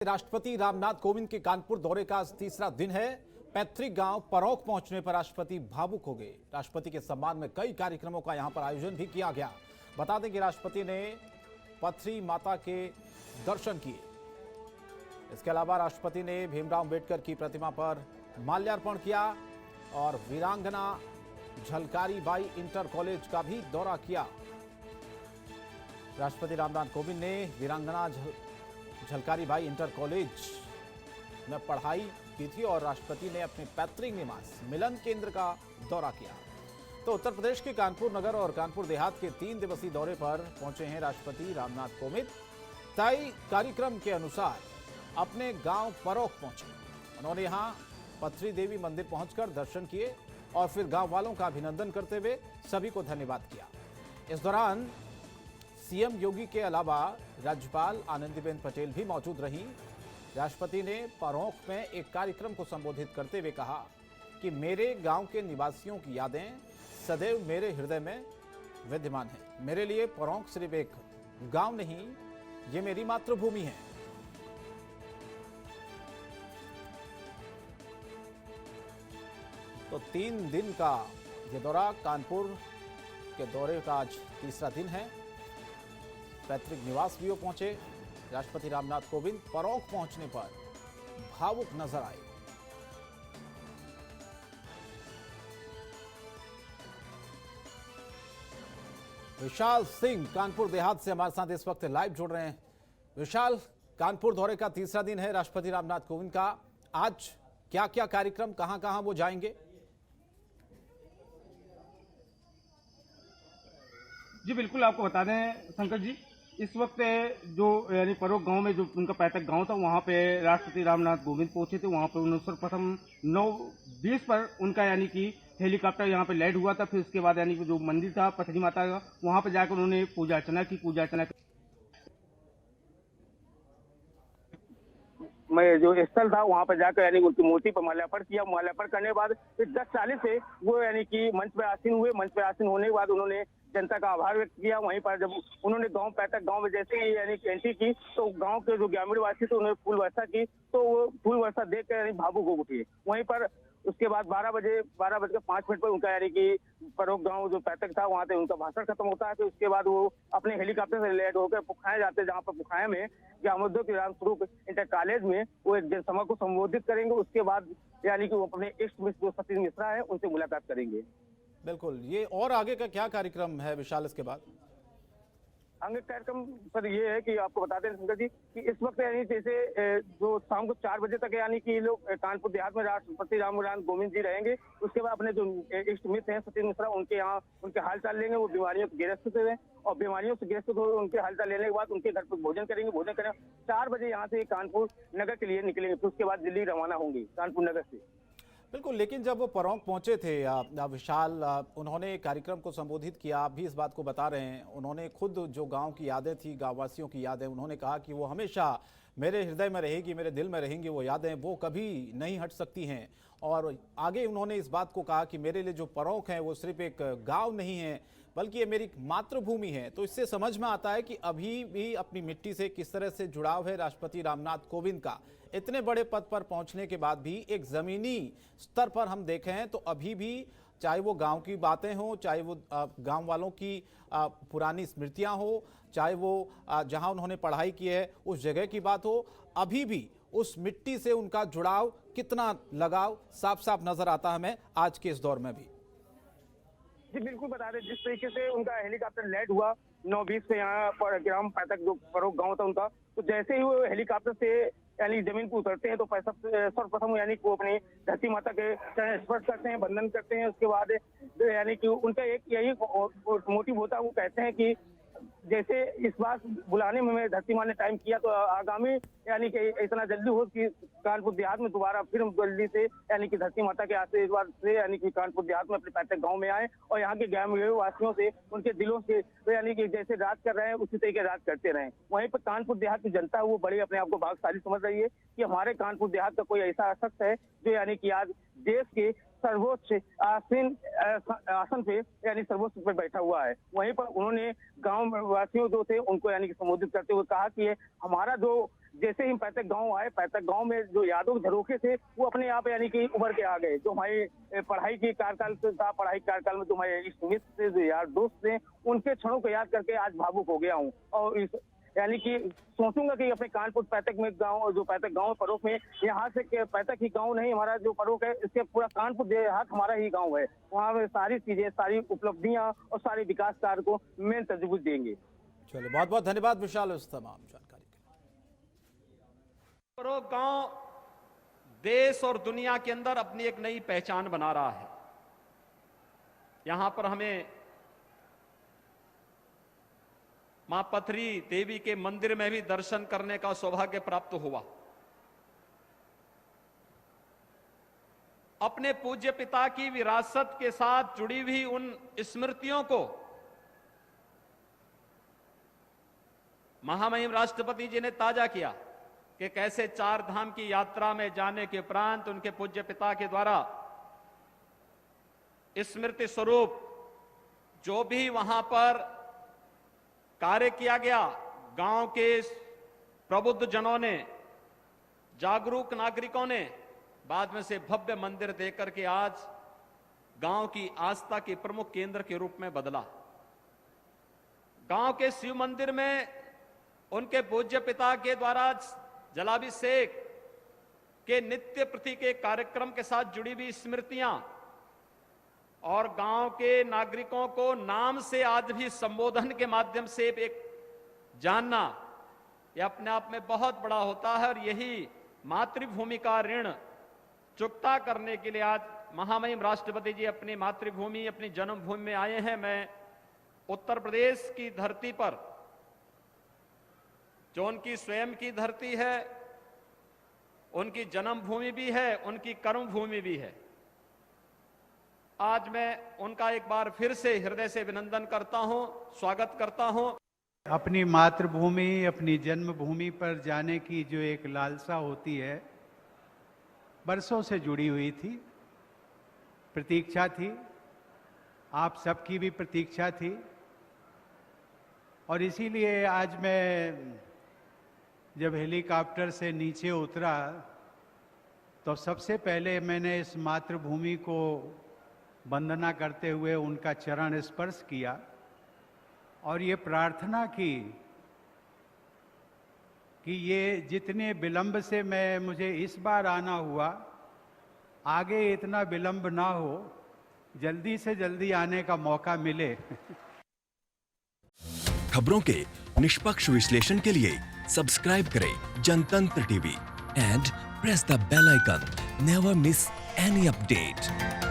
राष्ट्रपति रामनाथ कोविंद के कानपुर दौरे का आज तीसरा दिन है। पैतृक गांव परौख पहुंचने पर राष्ट्रपति भावुक हो गए। राष्ट्रपति के सम्मान में कई कार्यक्रमों का यहां पर आयोजन भी किया गया। बता दें कि राष्ट्रपति ने पथरी माता के दर्शन किए। इसके अलावा राष्ट्रपति ने भीमराव अंबेडकर की प्रतिमा पर माल्यार्पण किया और वीरांगना झलकारी बाई इंटर कॉलेज का भी दौरा किया। राष्ट्रपति रामनाथ कोविंद ने वीरांगना झलकारी बाई इंटर कॉलेज में पढ़ाई की थी और राष्ट्रपति ने अपने पैतृक निवास मिलन केंद्र का दौरा किया। तो उत्तर प्रदेश के कानपुर नगर और कानपुर देहात के 3 दिवसीय दौरे पर पहुंचे हैं राष्ट्रपति रामनाथ कोविंद। तय कार्यक्रम के अनुसार अपने गांव परौख पहुंचे। उन्होंने यहां पथरी देवी मंदिर पहुंचकर दर्शन किए और फिर गांव वालों का अभिनंदन करते हुए सभी को धन्यवाद किया। इस दौरान सीएम योगी के अलावा राज्यपाल आनंदीबेन पटेल भी मौजूद रहीं। राष्ट्रपति ने परौख में एक कार्यक्रम को संबोधित करते हुए कहा कि मेरे गांव के निवासियों की यादें सदैव मेरे हृदय में विद्यमान हैं। मेरे लिए परौख सिर्फ एक गांव नहीं, ये मेरी मातृभूमि है। तो 3 दिन का ये दौरा, कानपुर के दौरे का आज तीसरा दिन है। पैतृक निवास भी पहुंचे। राष्ट्रपति रामनाथ कोविंद परौख पहुंचने पर भावुक नजर आए। विशाल सिंह कानपुर देहात से हमारे साथ इस वक्त लाइव जुड़ रहे हैं। विशाल, कानपुर दौरे का तीसरा दिन है राष्ट्रपति रामनाथ कोविंद का। आज क्या क्या कार्यक्रम, कहां कहां वो जाएंगे? जी बिल्कुल, आपको बता दें शंकर जी, इस वक्त जो यानी परौख गांव में जो उनका पैतृक गांव था, वहां पे राष्ट्रपति रामनाथ कोविंद पहुंचे थे। वहां पे उन्होंने सर्वप्रथम 9:20 पर उनका यानी कि हेलीकॉप्टर यहां पे लैंड हुआ था। फिर उसके बाद यानी कि जो मंदिर था पथरी माता का, वहां पे जाकर उन्होंने पूजा अर्चना की। मैं जो स्थल था वहां पर जाकर यानी उनकी मूर्ति पर माल्यार्पण किया। माल्यार्पण करने के बाद फिर 10:40 से वो यानी कि मंच पर आसीन हुए। मंच पर आसीन होने के बाद उन्होंने जनता का आभार व्यक्त किया। वहीं पर जब उन्होंने पैतृक गांव में जैसे ही यानी एंट्री की तो गांव के जो ग्रामीण वासी थे उन्होंने फूल वर्षा की। तो वो फूल वर्षा देखकर यानी भावुक हो उठे। वहीं पर उसके बाद 12:05 पर उनका यानी कि परौख गांव जो पैतृक था वहां से उनका भाषण खत्म होता है। फिर उसके बाद वो अपने हेलीकॉप्टर से लैंड होकर पुखाया जाते हैं, जहां पर पुखाया में ग्रामोद्योग के रामस्वरूप इंटर कॉलेज में वो एक जनसभा को संबोधित करेंगे। उसके बाद यानी कि वो अपने इष्ट मित्र जो सतीश मिश्रा है उनसे मुलाकात करेंगे। बिल्कुल, ये और आगे का क्या कार्यक्रम है विशाल इसके बाद? आगे कार्यक्रम सर ये है कि आपको बता दें शंकर जी कि इस वक्त यानी जैसे जो शाम को 4 बजे तक यानी कि लोग कानपुर देहात में राष्ट्रपति रामनाथ कोविंद जी रहेंगे। उसके बाद अपने जो इष्ट मित्र हैं सतीश मिश्रा, उनके यहाँ उनके हालचाल लेंगे। वो बीमारियों से ग्रस्त हुए और बीमारियों से ग्रस्त हो उनके हालचाल लेने के बाद उनके घर पर भोजन करेंगे। 4 बजे यहाँ से कानपुर नगर के लिए निकलेंगे। फिर उसके बाद दिल्ली रवाना होंगे कानपुर नगर से। बिल्कुल, लेकिन जब वो परौख पहुंचे थे विशाल, उन्होंने कार्यक्रम को संबोधित किया। आप भी इस बात को बता रहे हैं, उन्होंने खुद जो गांव की यादें थी, गांववासियों की यादें, उन्होंने कहा कि वो हमेशा मेरे हृदय में रहेगी, मेरे दिल में रहेंगी। वो यादें वो कभी नहीं हट सकती हैं। और आगे उन्होंने इस बात को कहा कि मेरे लिए जो परौख है वो सिर्फ एक गाँव नहीं है, बल्कि ये मेरी मातृभूमि है। तो इससे समझ में आता है कि अभी भी अपनी मिट्टी से किस तरह से जुड़ाव है राष्ट्रपति रामनाथ कोविंद का। इतने बड़े पद पर पहुंचने के बाद भी एक जमीनी स्तर पर हम देखें तो अभी भी, चाहे वो गांव की बातें हों, चाहे वो गांव वालों की पुरानी स्मृतियां हो, चाहे वो जहां उन्होंने पढ़ाई की है उस जगह की बात हो, अभी भी उस मिट्टी से उनका जुड़ाव, कितना लगाव साफ साफ नजर आता है हमें आज के इस दौर में भी। जी बिल्कुल, बता दें जिस तरीके से उनका हेलीकॉप्टर लैंड हुआ 9:20 से यहाँ पर ग्राम पैतृक जो परौख गांव था उनका, तो जैसे ही वो हेलीकॉप्टर से यानी जमीन पर उतरते हैं तो सर्वप्रथम यानी वो अपनी धरती माता के चरण स्पर्श करते हैं, वंदन करते हैं। उसके बाद यानी कि उनका एक यही मोटिव होता है, वो कहते हैं कि जैसे इस बार बुलाने में धरती माँ ने टाइम किया तो आगामी यानी कि इतना जल्दी हो कि कानपुर देहात में दोबारा फिर जल्दी से यानी कि धरती माता के आशीर्वाद से यानी कि कानपुर देहात में अपने पैतृक गांव में आए और यहाँ के ग्रामीण वासियों से उनके दिलों से तो यानी कि जैसे राज कर रहे हैं उसी तरीके राज करते रहे। वहीं पर कानपुर देहात की जनता वो बड़ी अपने आप को भाग्यशाली समझ रही है कि हमारे कानपुर देहात का कोई ऐसा शख्स है जो यानी कि आज देश के सर्वोच्च आसन पे यानी सर्वोच्च पे बैठा हुआ है। वहीं पर उन्होंने गांव वासियों जो थे उनको यानी कि संबोधित करते हुए कहा कि हमारा जो जैसे ही हम पैतृक गांव आए, पैतृक गांव में जो यादों के झरोखे थे वो अपने आप यानी कि उभर के आ गए। जो हमारे पढ़ाई की कार्यकाल से था, पढ़ाई कार्यकाल में जो हमारे इष्ट मित्र थे, जो यार दोस्त थे, उनके क्षणों को याद करके आज भावुक हो गया हूँ। और इस यानी कि सोचूंगा कि अपने कानपुर पैतृक में गांव, जो पैतृक गांव परोक में, यहाँ से पैतृक ही गांव नहीं, हमारा जो परोक है इसके पूरा कानपुर देहात हमारा ही गांव है। वहाँ में सारी चीजें, सारी उपलब्धियां और सारे विकास कार्य को मेन तरजीह देंगे। चलिए, बहुत बहुत धन्यवाद विशाल इस तमाम जानकारी के लिए। परोक गांव देश और दुनिया के अंदर अपनी एक नई पहचान बना रहा है। यहां पर हमें मां पथरी देवी के मंदिर में भी दर्शन करने का सौभाग्य प्राप्त हुआ। अपने पूज्य पिता की विरासत के साथ जुड़ी हुई उन स्मृतियों को महामहिम राष्ट्रपति जी ने ताजा किया कि कैसे चार धाम की यात्रा में जाने के उपरांत उनके पूज्य पिता के द्वारा स्मृति स्वरूप जो भी वहां पर कार्य किया गया, गांव के प्रबुद्ध जनों ने, जागरूक नागरिकों ने बाद में से भव्य मंदिर देकर के आज गांव की आस्था के प्रमुख केंद्र के रूप में बदला। गांव के शिव मंदिर में उनके पूज्य पिता के द्वारा जलाभिषेक के नित्य प्रति के कार्यक्रम के साथ जुड़ी हुई स्मृतियां और गांव के नागरिकों को नाम से आज भी संबोधन के माध्यम से एक जानना, यह अपने आप में बहुत बड़ा होता है। और यही मातृभूमि का ऋण चुकता करने के लिए आज महामहिम राष्ट्रपति जी अपनी मातृभूमि, अपनी जन्मभूमि में आए हैं। मैं उत्तर प्रदेश की धरती पर, जो उनकी स्वयं की धरती है, उनकी जन्मभूमि भी है, उनकी कर्मभूमि भी है, आज मैं उनका एक बार फिर से हृदय से अभिनंदन करता हूं, स्वागत करता हूं। अपनी मातृभूमि, अपनी जन्मभूमि पर जाने की जो एक लालसा होती है, बरसों से जुड़ी हुई थी, प्रतीक्षा थी, आप सबकी भी प्रतीक्षा थी। और इसीलिए आज मैं जब हेलीकॉप्टर से नीचे उतरा तो सबसे पहले मैंने इस मातृभूमि को वंदना करते हुए उनका चरण स्पर्श किया और ये प्रार्थना की कि ये जितने विलंब से मुझे इस बार आना हुआ, आगे इतना विलंब ना हो, जल्दी से जल्दी आने का मौका मिले। खबरों के निष्पक्ष विश्लेषण के लिए सब्सक्राइब करें Jantantra TV and press the bell icon. Never miss any update.